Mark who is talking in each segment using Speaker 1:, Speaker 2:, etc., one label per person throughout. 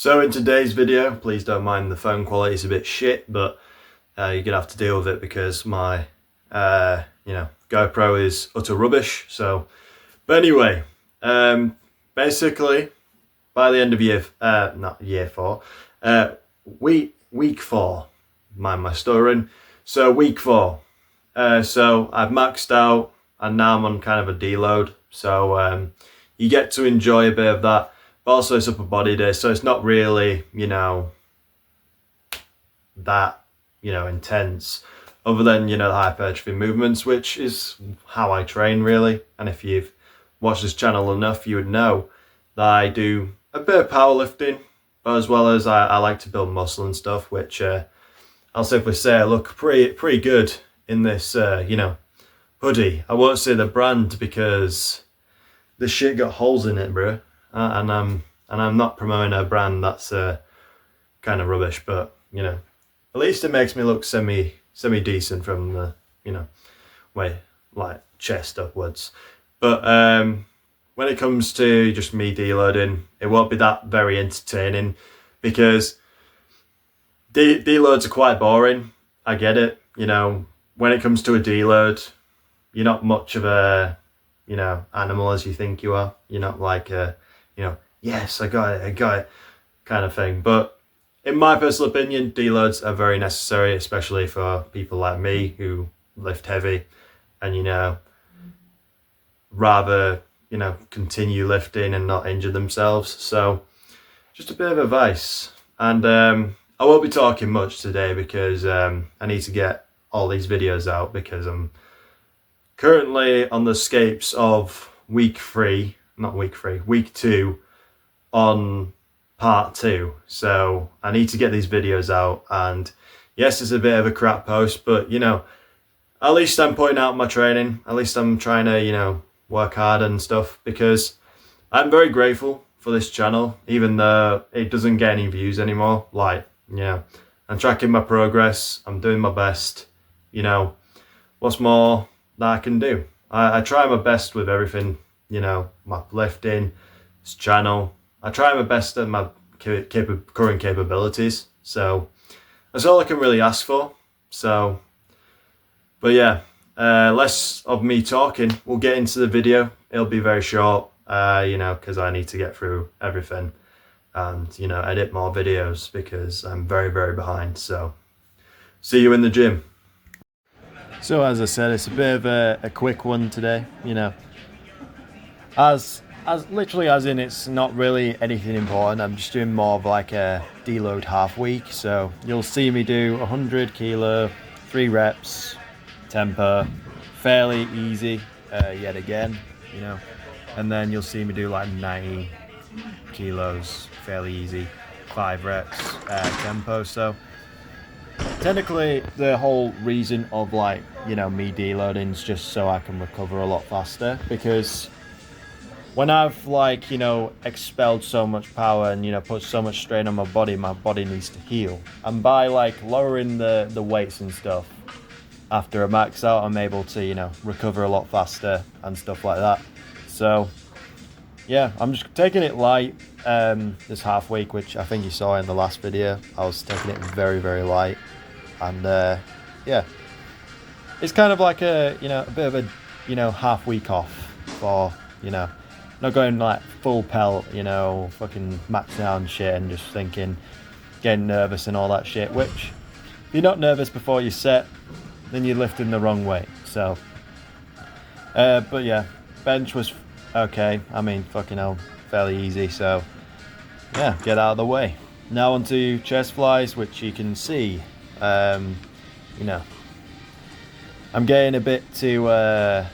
Speaker 1: So in today's video, please don't mind the phone quality, it's a bit shit, but you're gonna have to deal with it because my GoPro is utter rubbish. So, but anyway, basically by the end of week 4, mind my stuttering. So week 4, so I've maxed out and now I'm on kind of a deload. So you get to enjoy a bit of that. But also it's upper body day, so it's not really, that, intense, other than, the hypertrophy movements, which is how I train really. And if you've watched this channel enough, you would know that I do a bit of powerlifting, but as well as I like to build muscle and stuff, which I'll simply say I look pretty good in this, hoodie. I won't say the brand because this shit got holes in it, bro. And I'm not promoting a brand that's kind of rubbish, but at least it makes me look semi decent from the like chest upwards. But when it comes to just me deloading, it won't be that very entertaining because deloads are quite boring. I get it. When it comes to a deload, you're not much of a animal as you think you are. You're not like a yes, I got it kind of thing. But in my personal opinion, deloads are very necessary, especially for people like me who lift heavy and, rather, continue lifting and not injure themselves. So just a bit of advice. And I won't be talking much today because I need to get all these videos out because I'm currently on the scapes of week 2 on part 2, so I need to get these videos out. And yes, it's a bit of a crap post, but at least I'm putting out my training, at least I'm trying to work hard and stuff, because I'm very grateful for this channel, even though it doesn't get any views anymore. Like, I'm tracking my progress, I'm doing my best. What's more that I can do? I try my best with everything, my lifting, this channel. I try my best at my current capabilities, so that's all I can really ask for. So, but yeah, less of me talking. We'll get into the video. It'll be very short, because I need to get through everything and edit more videos because I'm very behind. So, see you in the gym. So as I said, it's a bit of a quick one today. As literally as in it's not really anything important. I'm just doing more of like a deload half week. So you'll see me do 100 kilo, 3 reps, tempo, fairly easy yet again, and then you'll see me do like 90 kilos, fairly easy, 5 reps, tempo. So technically the whole reason of me deloading is just so I can recover a lot faster, because when I've expelled so much power and put so much strain on my body needs to heal. And by lowering the weights and stuff after a max out, I'm able to recover a lot faster and stuff like that. So yeah, I'm just taking it light this half week, which I think you saw in the last video. I was taking it very light, and yeah, it's kind of like a a bit of a half week off for not going full pelt, fucking maxing out and shit and just getting nervous and all that shit, which if you're not nervous before you set, then you're lifting the wrong way. So but yeah, bench was okay. I mean, fucking hell, fairly easy. So yeah, get out of the way. Now onto chest flies, which you can see, I'm getting a bit to, I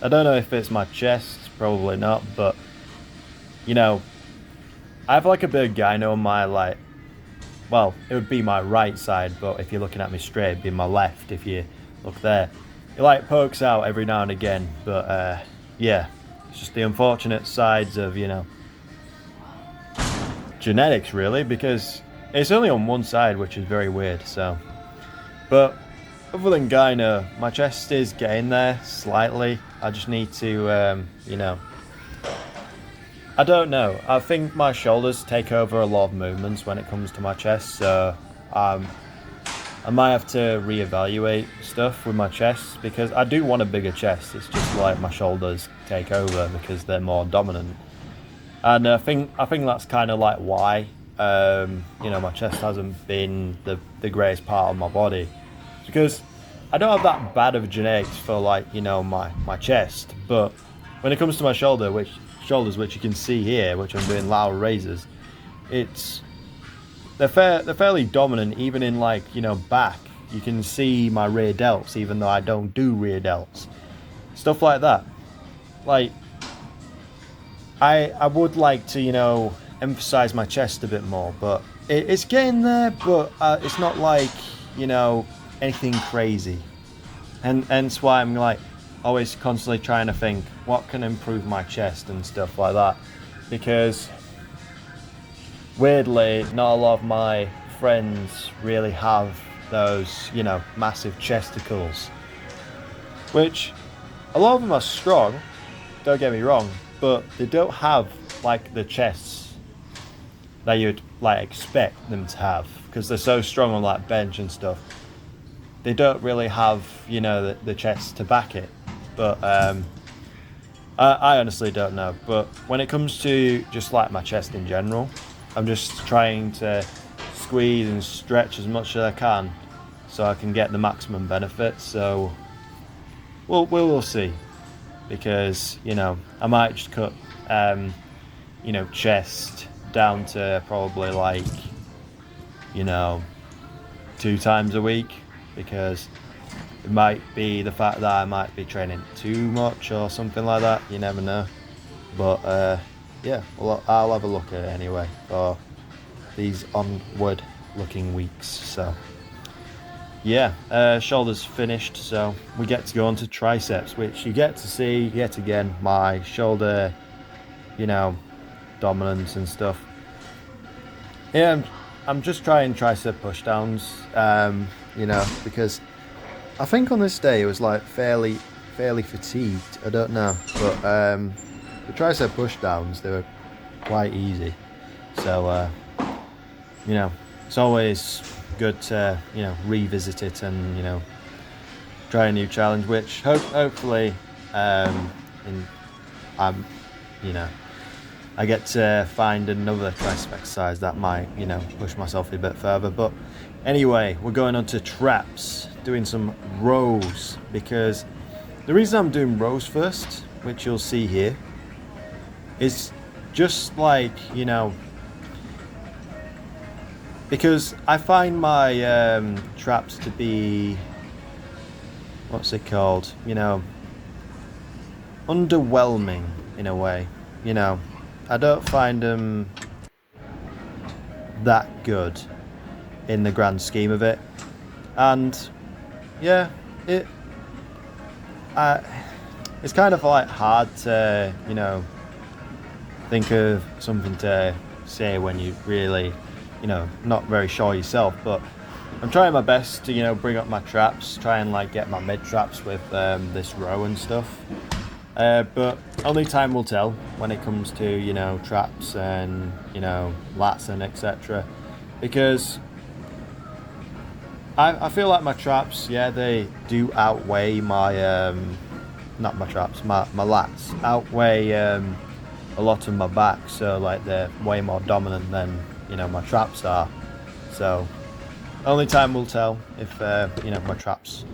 Speaker 1: don't know if it's my chest, probably not, but, I have a bit of gyno on my, well, it would be my right side, but if you're looking at me straight, it'd be my left if you look there. It, pokes out every now and again, but, yeah, it's just the unfortunate sides of, genetics, really, because it's only on one side, which is very weird. So, but other than gyno, my chest is getting there slightly. I just need to, I don't know. I think my shoulders take over a lot of movements when it comes to my chest, so um, I might have to reevaluate stuff with my chest because I do want a bigger chest. It's just like my shoulders take over because they're more dominant, and I think that's kind of like why my chest hasn't been the greatest part of my body because I don't have that bad of genetics for like my chest, but when it comes to my shoulders, which you can see here, which I'm doing lateral raises, it's they're fairly dominant even in like back. You can see my rear delts even though I don't do rear delts, stuff like that. Like I would like to emphasize my chest a bit more, but it's getting there, but it's not like anything crazy, and hence why I'm like always constantly trying to think what can improve my chest and stuff like that, because weirdly not a lot of my friends really have those massive chesticles, which a lot of them are strong, don't get me wrong, but they don't have like the chests that you'd like expect them to have because they're so strong on like bench and stuff. They don't really have the chest to back it, but I honestly don't know. But when it comes to just like my chest in general, I'm just trying to squeeze and stretch as much as I can so I can get the maximum benefit. So we'll see, because I might just cut chest down to probably like 2 times a week, because it might be the fact that I might be training too much or something like that. You never know. But yeah, well, I'll have a look at it anyway for these onward looking weeks. So yeah, shoulders finished, so we get to go on to triceps, which you get to see yet again my shoulder dominance and stuff. Yeah, I'm just trying tricep push downs, because I think on this day it was like fairly fatigued. I don't know, but the tricep push downs, they were quite easy. So it's always good to revisit it and try a new challenge, which hopefully I get to find another tricep exercise that might push myself a bit further. But anyway, we're going on to traps, doing some rows, because the reason I'm doing rows first, which you'll see here, is just like because I find my traps to be, what's it called, underwhelming in a way. I don't find them that good in the grand scheme of it, and yeah, it's kind of like hard to think of something to say when you really not very sure yourself. But I'm trying my best to bring up my traps, try and like get my mid traps with this row and stuff. But only time will tell when it comes to traps and lats and etc. Because I feel like my traps, they do outweigh my not my traps, my lats outweigh a lot of my back. So like they're way more dominant than my traps are. So only time will tell if my traps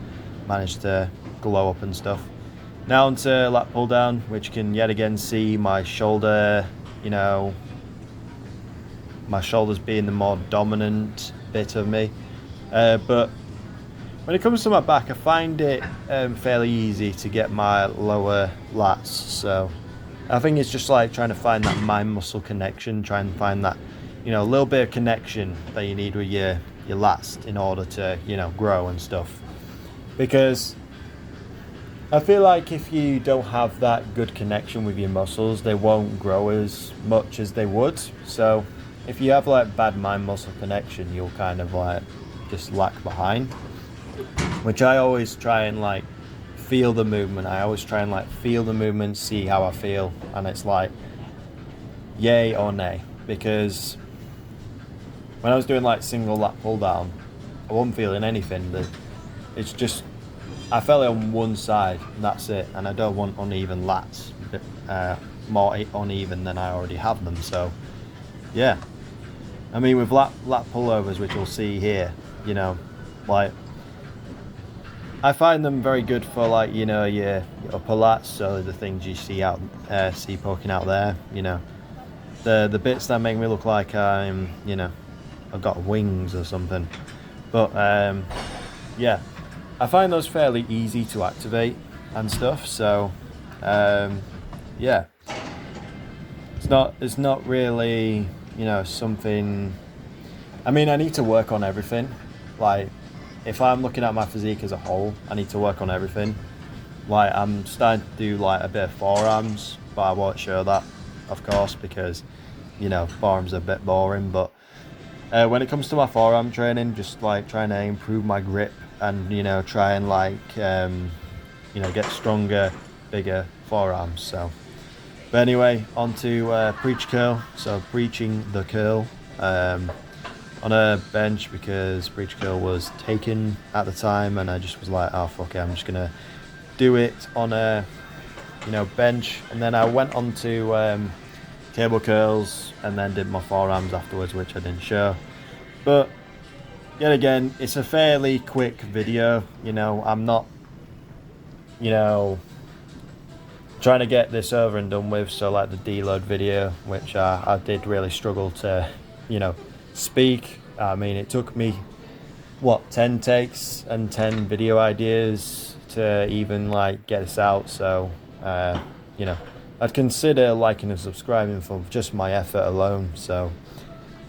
Speaker 1: manage to glow up and stuff. Now onto lat pull down, which you can yet again see my shoulder, my shoulders being the more dominant bit of me. But when it comes to my back, I find it fairly easy to get my lower lats. So I think it's just like trying to find that mind muscle connection, trying to find that a little bit of connection that you need with your lats in order to grow and stuff. Because I feel like if you don't have that good connection with your muscles, they won't grow as much as they would. So if you have like bad mind muscle connection, you'll kind of like just lag behind, which I always try and like feel the movement. I always try and like feel the movement, see how I feel. And it's like yay or nay, because when I was doing like single lat pull down, I wasn't feeling anything. It's just, I felt it on one side and that's it, and I don't want uneven lats, more uneven than I already have them. So yeah, I mean with lat pullovers, which you'll see here, you know, like I find them very good for like, you know, your upper lats, so the things you see poking out there, you know, the bits that make me look like I'm, you know, I've got wings or something. But yeah, I find those fairly easy to activate and stuff. So yeah, it's not really, you know, something. I mean, I need to work on everything. Like, if I'm looking at my physique as a whole, I need to work on everything. Like, I'm starting to do like a bit of forearms, but I won't show that, of course, because, you know, forearms are a bit boring. But when it comes to my forearm training, just like trying to improve my grip and, you know, try and like, you know, get stronger, bigger forearms. So, but anyway, on to preach curl. So preaching the curl on a bench, because preach curl was taken at the time, and I just was like, oh fuck it, I'm just gonna do it on a, you know, bench. And then I went on to cable curls and then did my forearms afterwards, which I didn't show. But yet again, it's a fairly quick video. You know, I'm not, you know, trying to get this over and done with. So like the deload video, which I did really struggle to, you know, speak. I mean, it took me what, 10 takes and 10 video ideas to even like get this out. So you know, I'd consider liking and subscribing for just my effort alone. So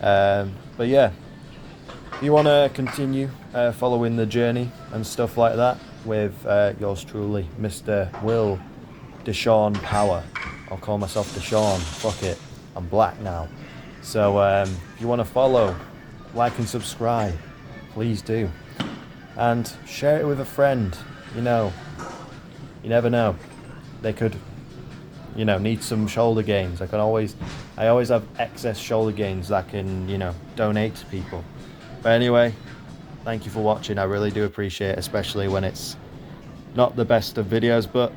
Speaker 1: but yeah, if you want to continue following the journey and stuff like that with yours truly, Mr. Will Deshaun Power. I'll call myself Deshaun, fuck it, I'm black now. So if you want to follow, like and subscribe, please do. And share it with a friend. You know, you never know, they could, you know, need some shoulder gains. I always have excess shoulder gains that I can, you know, donate to people. But anyway, thank you for watching. I really do appreciate it, especially when it's not the best of videos, but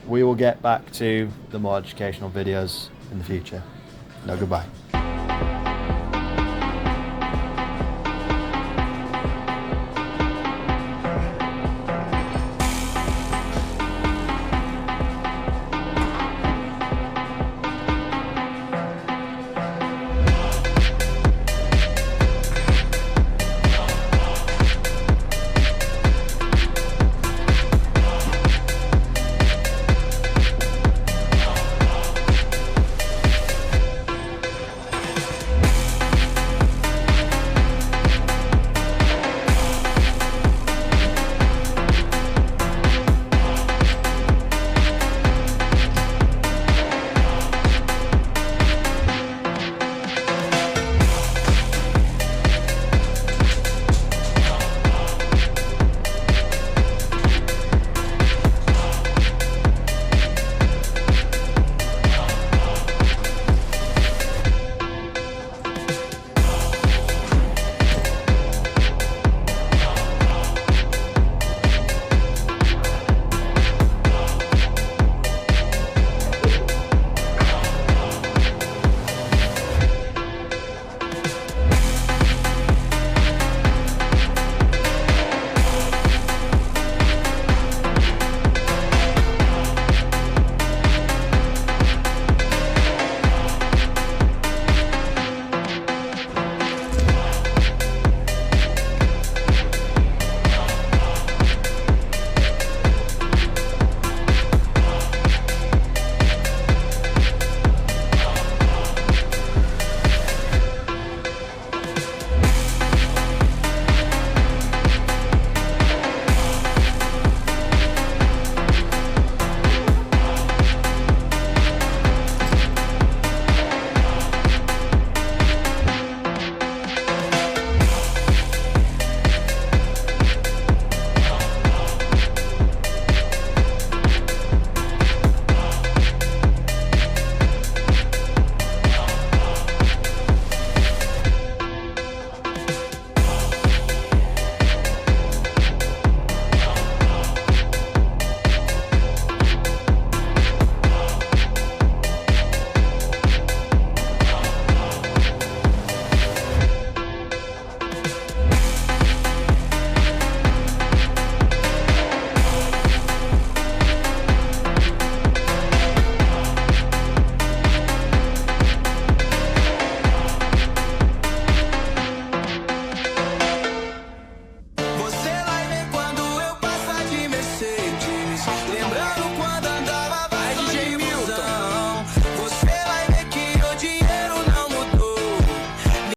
Speaker 1: we will get back to the more educational videos in the future. No, goodbye.